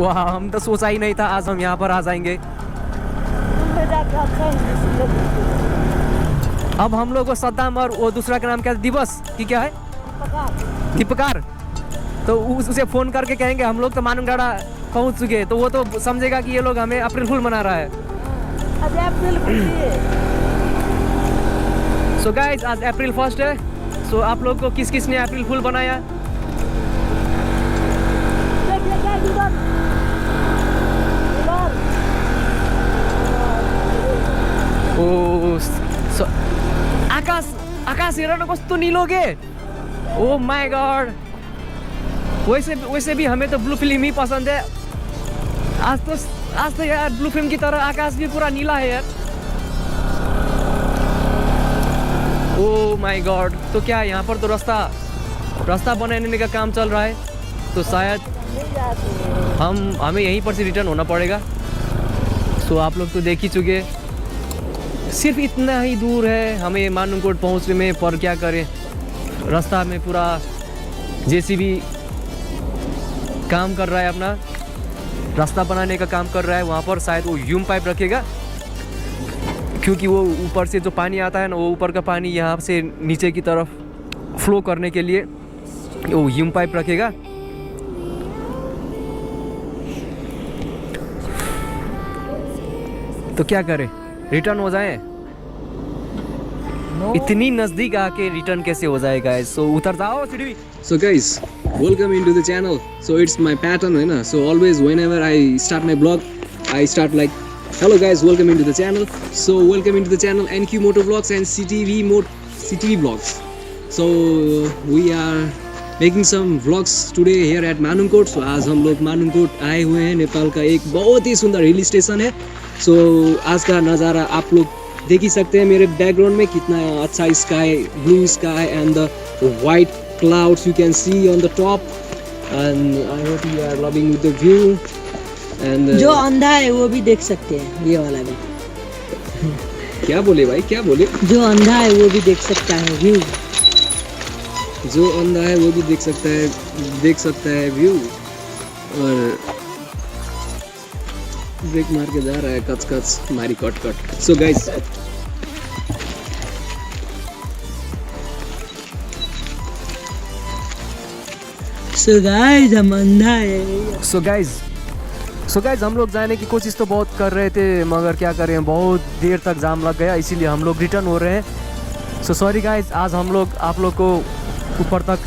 वाह, हम तो सोचा ही नहीं था आज हम यहाँ पर आ जाएंगे। अब हम लोग को सद्दाम और वो दूसरा का नाम क्या है, दिवस कि क्या है, दीपकार, तो उसे फ़ोन करके कहेंगे हम लोग तो मानुंगड़ा पहुँच चुके, तो वो तो समझेगा कि ये लोग हमें अप्रैल फूल मना रहा है। सो गाइस आज अप्रैल 1 है। सो आप लोग को किस किस ने अप्रैल फूल बनाया? ओ आकाश, आकाश हेर न कस्तो नीलो के। ओ माय गॉड, वैसे भी हमें तो ब्लू फिल्म ही पसंद है। आज तो यार ब्लू फिल्म की तरह आकाश भी पूरा नीला है यार। ओ माय गॉड, तो क्या यहाँ पर तो रास्ता बनाने का काम चल रहा है, तो शायद हमें यहीं पर से रिटर्न होना पड़ेगा। सो आप लोग तो देख ही चुके, सिर्फ इतना ही दूर है हमें मानुंगकोट पहुँचने में, पर क्या करें रास्ता में पूरा जेसीबी काम कर रहा है, अपना रास्ता बनाने का काम कर रहा है। वहाँ पर शायद वो ह्यूम पाइप रखेगा, क्योंकि वो ऊपर से जो पानी आता है ना, वो ऊपर का पानी यहाँ से नीचे की तरफ फ्लो करने के लिए वो ह्यूम पाइप रखेगा। तो क्या करें, रिटर्न हो जाए? इतनी नजदीक आके रिटर्न कैसे हो जाएगा? सो उतर जाओ सीढ़ी। So guys, welcome into the channel. So it's my pattern, है ना? So always whenever I start my vlog, I start like, hello guys, welcome into the channel. So welcome into the channel NQ Motovlogs and CTV vlogs. So we are making some vlogs today here at मानुंगकोट. So आज हम लोग मानुंगकोट आए हुए हैं। नेपाल का एक बहुत ही सुंदर हिल स्टेशन है। So आज का नज़ारा आप लोग देख ही सकते हैं मेरे बैकग्राउंड में, कितना अच्छा sky, blue sky and the white clouds you can see on the top, and I hope you are loving with the view. And जो अंधा है वो भी देख सकते हैं, ये वाला भी। क्या बोले भाई, क्या बोले? जो अंधा है वो भी देख सकता है व्यू। जो अंधा है वो भी देख सकता है व्यू। और ब्रेक मार के जा रहा है, कच मारी कट। सो गाइस, हम अंधा है। सो गाइज हम लोग जाने की कोशिश तो बहुत कर रहे थे, मगर क्या करें बहुत देर तक जाम लग गया, इसीलिए हम लोग रिटर्न हो रहे हैं। सो सॉरी गाइज, आज हम लोग आप लोग को ऊपर तक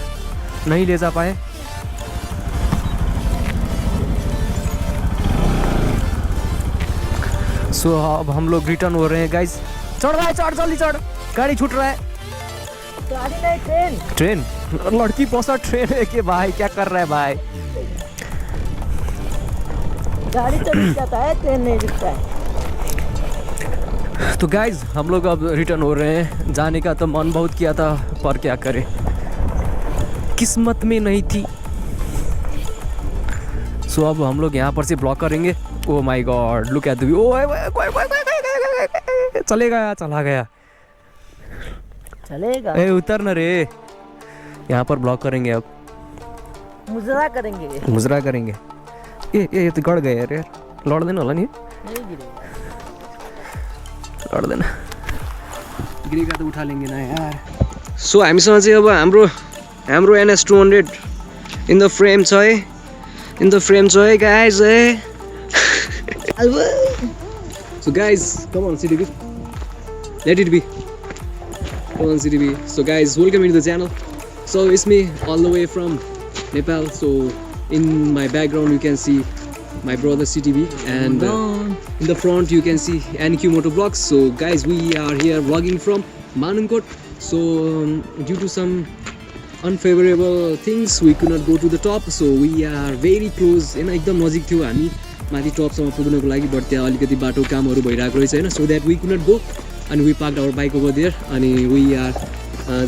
नहीं ले जा पाए। सो अब हम लोग रिटर्न हो रहे हैं गाइज। चढ़ भाई, चढ़ जल्दी चढ़, गाड़ी छूट रहा है। गाड़ी नहीं, ट्रेन लड़की पोसा ट्रेन है कि भाई, क्या कर रहा है भाई? गाड़ी तो रुक जाता है, ट्रेन नहीं रुकता है। तो गाइज हम लोग अब रिटर्न हो रहे हैं। जाने का तो मन बहुत किया था, पर क्या करें, किस्मत में नहीं थी। सो अब हम लोग यहाँ पर से ब्लॉक करेंगे। Oh my God, look at the view. चला गया। ए उतर न रे, यहाँ पर ब्लॉक करेंगे अब, मुजरा करेंगे। ये तो गड़ गए यार, लौट देना होला नहीं लौट देना, गिरेगा तो उठा लेंगे ना यार। सो हामीसँग चाहिँ अब हाम्रो NS 200 इन द फ्रेम छ है गाइज है। So guys, come on CTV, let it be. Come on CTV. So guys, welcome into the channel. So it's me all the way from Nepal. So in my background you can see my brother CTV, and in the front you can see NQ Motovlogs. So guys, we are here vlogging from Manunkot. So due to some unfavorable things we could not go to the top. So we are very close, हैन एकदम नजिक थियो हामी माथि टपसम्म पुग्नको लागि, but त्यहाँ अलिकति बाटो कामहरु भइरहेको रहेछ हैन, so that we could not go and we parked our bike over there and we are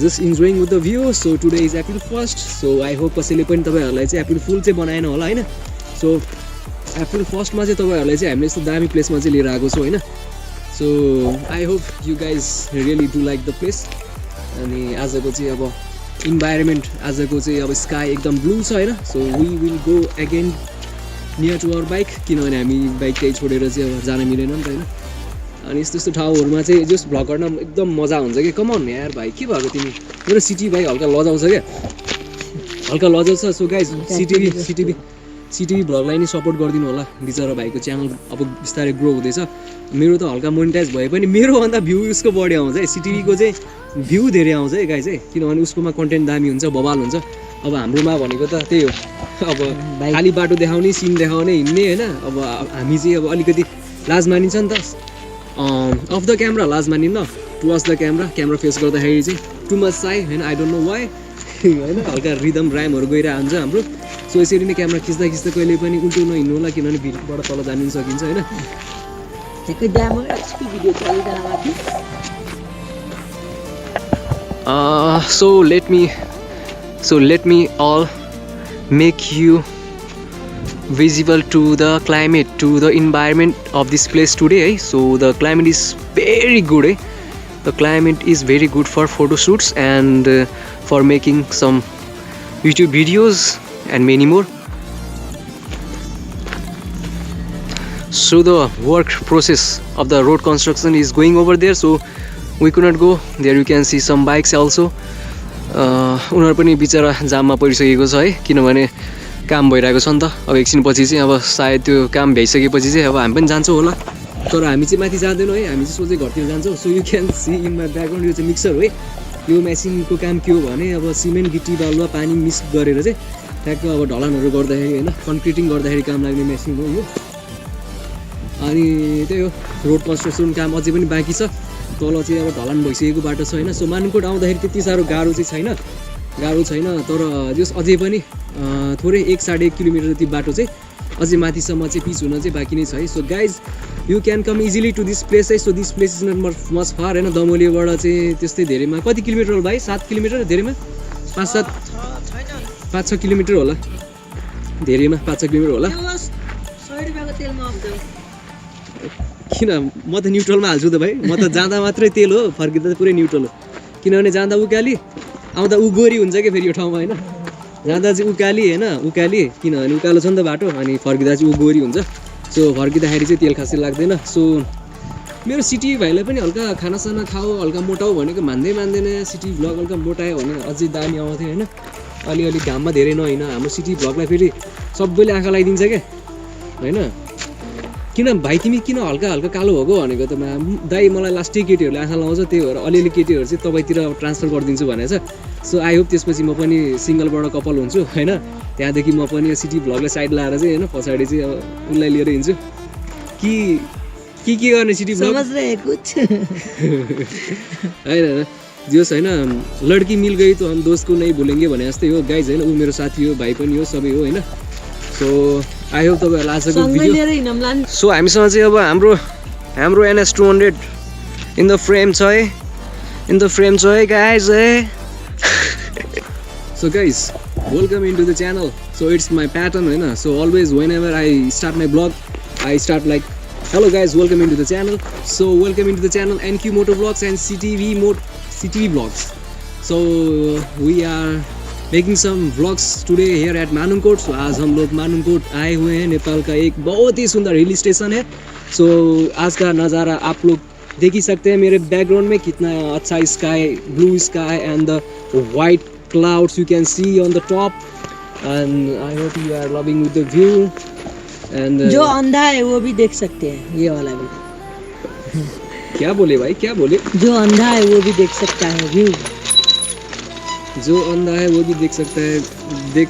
just enjoying with the view. So today is April 1st, so I hope कसैले पनि तपाईहरुलाई चाहिँ April Fool चाहिँ बनाएन होला हैन। So April 1st मा चाहिँ तपाईहरुलाई चाहिँ हामीले यस्तो दामी प्लेसमा चाहिँ लिएर आएको छौं हैन। So I hope you guys really do like the place. अनि आजको चाहिँ अब इन्भाइरोमेन्ट, आजको चाहिँ अब स्काई एकदम ब्लू छ हैन। So we will go again near to our bike किनभने हामी बाइक त्यही छोडेर चाहिँ अब जान मिलेन नि त होइन अनि यस्तो यस्तो ठाउँहरूमा चाहिँ जस भ्लग गर्न एकदम मजा हुन्छ कि कमन यार भाइ के भएको तिमी मेरो सिटी भाइ हल्का लजाउँछ क्या हल्का लजाउँछ सो गाइज सिटिभी भ्लगलाई नि सपोर्ट गरिदिनु होला बिचरा भाइको च्यानल अब बिस्तारै ग्रो हुँदैछ मेरो त हल्का मोनिटाइज भए पनि मेरोभन्दा भ्यू उसको बढी आउँछ है सिटिभीको चाहिँ भ्यू धेरै आउँछ है गाइज है किनभने उसकोमा कन्टेन्ट दामी हुन्छ बवाल हुन्छ अब हाम्रोमा भनेको त त्यही हो अब खाली बाटो देखाउने सिन देखाउने हिँड्ने होइन अब हामी चाहिँ अब अलिकति लाज मानिन्छ नि त अफ द क्यामेरा लाज मानिन्न टुवर्ड्स द क्यामेरा फेस गर्दाखेरि चाहिँ टु मच साई होइन आई डोन्ट नो वाइ होइन हल्का रिदम राइमहरू गइरहेको हुन्छ हाम्रो सो यसरी नै क्यामेरा खिच्दा कहिले पनि उल्टो नहिँड्नु होला किनभने भिडबाट तल जानु सकिन्छ होइन so let me all make you visible to the climate to the environment of this place today so the climate is very good the climate is very good for photo shoots and for making some YouTube videos and many more so the work process of the road construction is going over there so we could not go there you can see some bikes also उनीहरू पनि बिचरा जाममा परिसकेको छ है किनभने काम भइरहेको छ नि त अब एकछिनपछि चाहिँ अब सायद त्यो काम भइसकेपछि चाहिँ अब हामी पनि जान्छौँ होला तर हामी चाहिँ माथि जाँदैनौँ है हामी चाहिँ सोझै घरतिर जान्छौँ सो यु can C in my background यो चाहिँ मिक्सर हो है यो मेसिनको काम के हो भने अब सिमेन्ट गिटी बालुवा पानी मिक्स गरेर चाहिँ ठ्याक्क अब ढलानहरू गर्दाखेरि होइन कन्क्रिटिङ गर्दाखेरि काम लाग्ने मेसिन हो यो अनि त्यही हो रोड कन्स्ट्रक्सन काम अझै पनि बाँकी छ तल चाहिँ अब ढलान भइसकेको बाटो छ होइन सो मानकोट आउँदाखेरि त्यति साह्रो गाह्रो चाहिँ छैन तर जस अझै पनि थोरै 1-1.5 किलोमिटर जति बाटो चाहिँ अझै माथिसम्म चाहिँ पिच हुन चाहिँ बाँकी नै छ है so guys you can come easily to this place है so this place is not much far होइन दमोलीबाट चाहिँ त्यस्तै धेरैमा कति किलोमिटर होला भाइ 7 किलोमिटर धेरैमा 5-6 किलोमिटर होला धेरैमा 5-6 किलोमिटर होला किन म त न्युट्रलमा हाल्छु त भाइ म त जाँदा मात्रै तेल हो फर्किँदा त पुरै न्युट्रल हो किनभने जाँदा उकाली आउँदा उगोरी हुन्छ क्या फेरि यो ठाउँमा होइन जाँदा चाहिँ उकाली होइन उकाली किनभने उकालो छ नि त बाटो अनि फर्किँदा चाहिँ उगोरी हुन्छ सो फर्किँदाखेरि चाहिँ तेल खासै लाग्दैन सो मेरो सिटी भाइलाई पनि हल्का खानासाना खाऊ हल्का मोटाउ भनेको मान्दैन सिटी भ्लग हल्का मोटायो भने अझै दामी आउँथ्यो होइन अलिअलि घाममा धेरै नहोइन हाम्रो सिटी भ्लगलाई फेरि सबैले आँखा लगाइदिन्छ क्या होइन किन भाइ तिमी किन हल्का कालो भएको भनेको त दाइ मलाई लास्टै केटीहरूले आँखा लगाउँछ त्यही भएर अलिअलि केटीहरू चाहिँ तपाईँतिर ट्रान्सफर गरिदिन्छु भनेको छ सो आई होप त्यसपछि म पनि सिङ्गलबाट कपाल हुन्छु होइन त्यहाँदेखि म पनि सिटी भ्लगलाई साइड लाएर चाहिँ होइन पछाडि चाहिँ अब उसलाई लिएर हिँड्छु कि गर्ने सिटी भ्लग होइन जोस् होइन लड्की मिल गई त हम दोस्तको नै भुलेंगे भने जस्तै हो गाइज होइन ऊ मेरो साथी हो भाइ पनि हो सबै हो होइन सो आई होप तपाईँहरूलाई आजको भिडियो सो हामीसँग चाहिँ अब हाम्रो NS 200 इन द फ्रेम छ है गाइज है so guys welcome into the channel so it's my pattern होइन so always whenever I start my vlog I start like hello guys welcome into the channel so welcome into the channel NQ Motovlogs and CTV vlogs so we are making some vlogs today here at मानुङकोट so आज हम लोग मानुङकोट आए हुए हैं नेपाल का एक बहुत ही सुंदर हिल स्टेशन है so आज का नज़ारा आप लोग देख ही सकते हैं मेरे बैकग्राउंड में कितना अच्छा sky blue sky and the white clouds you can see on the top and I hope you are loving with the view and जो अंधा है वो भी देख सकते हैं ये वाला भी क्या बोले भाई क्या बोले जो अंधा है वो भी देख सकता है व्यू जो अंधा है वो भी देख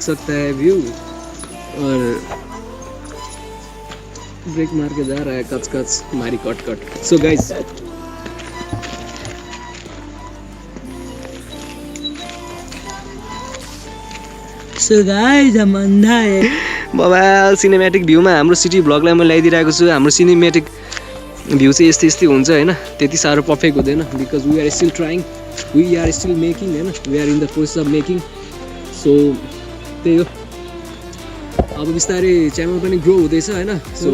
सकता है व्यू और ब्रेक मार के जा रहा है कच मारी कट सो गाइस हम अंधा है बाबा सिनेमेटिक भ्यूमा हाम्रो सिटी भ्लगलाई म ल्याइदिरहेको छु हाम्रो सिनेमेटिक भ्यू चाहिँ यस्तै हुन्छ होइन त्यति साह्रो पर्फेक्ट हुँदैन because we are still trying we are still making होइन we are in the process of making so त्यही हो अब बिस्तारै च्यानल पनि ग्रो हुँदैछ होइन सो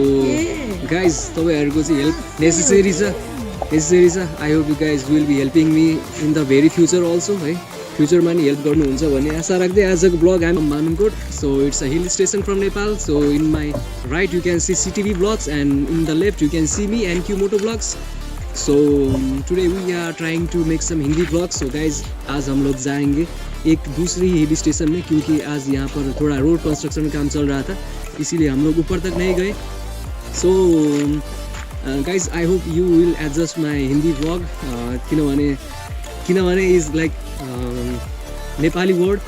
गाइज तपाईँहरूको चाहिँ हेल्प नेसेसरी छ I hope you guys will be helping me in the very future also है फ्युचरमा नि हेल्प गर्नुहुन्छ भन्ने आशा राख्दै आजको vlog I'm Mamingkot. So it's a hill station from Nepal. So in my right you can see City vlogs and in the left you can see me and Q motovlogs. So today we are trying to make some Hindi vlogs. So guys आज हम लोग जाएंगे एक दूसरी hill station में, क्योंकि आज यहाँ पर थोड़ा रोड कंस्ट्रक्शन काम चल रहा था, इसीलिए हम लोग ऊपर तक नहीं गए. So guys I hope you will adjust my Hindi vlog, किनभने is like Nepali word.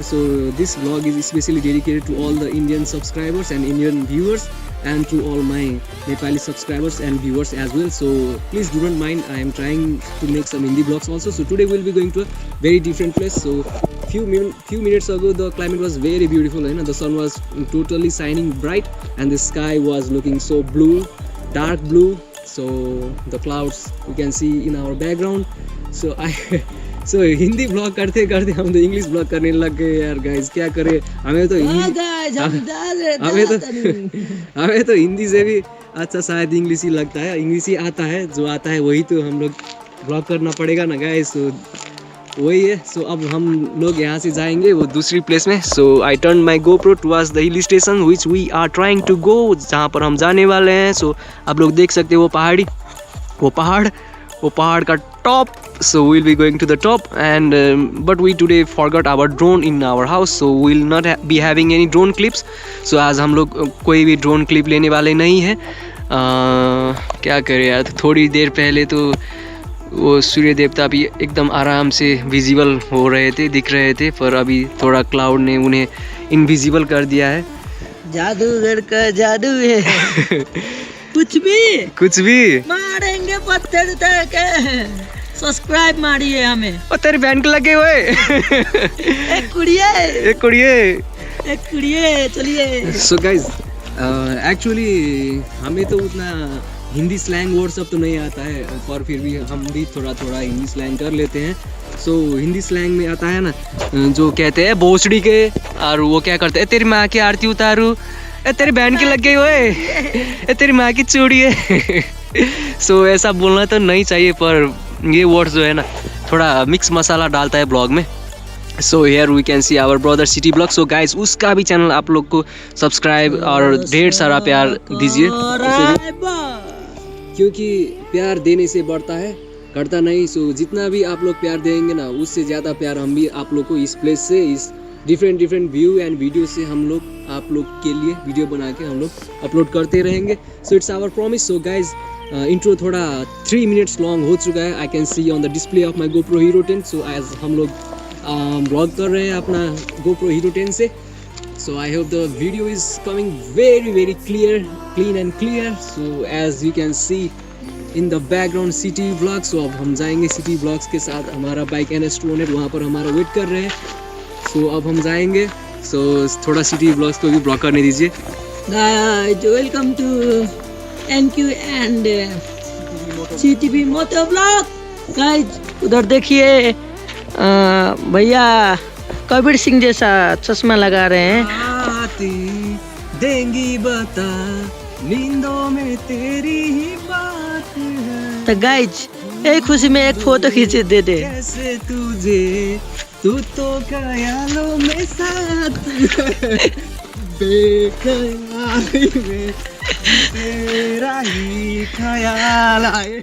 So this vlog is especially dedicated to all the Indian subscribers and Indian viewers, and to all my Nepali subscribers and viewers as well. So please do not mind, I am trying to make some Hindi vlogs also. So today we'll be going to a very different place. So few minutes ago the climate was very beautiful, and the sun was totally shining bright and the sky was looking so blue, dark blue. So the clouds you can see in our background. So Hindi blog करते करते हम तो English blog करने लग गए यार. Guys क्या करें, हमें तो हिंदी से भी अच्छा शायद इंग्लिश ही लगता है. इंग्लिश ही आता है, जो आता है वही तो हम लोग ब्लॉग करना पड़ेगा ना गाइस. तो वही है. सो अब हम लोग यहाँ से जाएंगे वो दूसरी प्लेस में. So I turn my GoPro towards the hill station which we are trying to go, जहाँ पर हम जाने वाले हैं. सो आप लोग देख सकते हो वो पहाड़ का top. So we'll be going to the top, and but we today forgot our drone in our house, so we'll not be having any drone clips. So आज हम लोग कोई भी ड्रोन क्लिप लेने वाले नहीं हैं. क्या करें यार, थोड़ी देर पहले तो वो सूर्य देवता भी एकदम आराम से विजिबल हो रहे थे, दिख रहे थे, पर अभी थोड़ा क्लाउड ने उन्हें इनविजिबल कर दिया है. जादूगर का जादू है. कुछ भी मारेंगे पत्थर तक. सब्सक्राइब मारिए हमें. और तेरी बहन के लगे हुए एक कुड़िए चलिए. सो गाइज एक्चुअली हमें तो उतना हिंदी स्लैंग वर्ड सब तो नहीं आता है, पर फिर भी हम भी थोड़ा हिंदी स्लैंग कर लेते हैं. सो हिंदी स्लैंग में आता है ना, जो कहते हैं भोसड़ी के, और वो क्या करते हैं, तेरी माँ की आरती उतारू, तेरी बहन के लगे हुए, तेरी माँ की चूड़ी है. सो ऐसा बोलना तो नहीं चाहिए, पर ये वर्ड्स जो है ना थोड़ा मिक्स मसाला डालता है ब्लॉग में. So here we can see our brother city blog. So guys उसका भी चैनल आप लोग को सब्सक्राइब और ढेर सारा प्यार दीजिए, क्योंकि प्यार देने से बढ़ता है, घटता नहीं. सो जितना भी आप लोग प्यार देंगे ना, उससे ज़्यादा प्यार हम भी आप लोग को इस प्लेस से, इस डिफरेंट व्यू एंड वीडियो से हम लोग आप लोग के लिए वीडियो बना के हम लोग अपलोड करते रहेंगे. So it's our promise. So guys intro थोड़ा 3 मिनट्स लॉन्ग हो चुका है. I can see on the display of my GoPro Hero 10. So as हम लोग ब्लॉग कर रहे हैं अपना GoPro Hero 10 से. So I hope the video is coming very clean and clear. So as you can see in the background City blog. So अब हम जाएंगे सिटी ब्लॉग्स के साथ. हमारा बाइक NS200 वहाँ पर हमारा वेट कर रहे हैं. सो अब हम जाएंगे. सो थोड़ा सिटी ब्लॉग्स को भी ब्लॉग करने दीजिए. Welcome to NQ and CTV Motovlog. Guys उधर देखिए भैया कबीर सिंह जैसा चश्मा लगा रहे हैं. आती देंगी बता नींदों में तेरी ही बात है. तो गाइज एक खुशी में एक फोटो खींचे दे दे. कैसे तुझे, तू तो ख्यालों में साथ बेख्याली में तेरा ही ख्याल आए.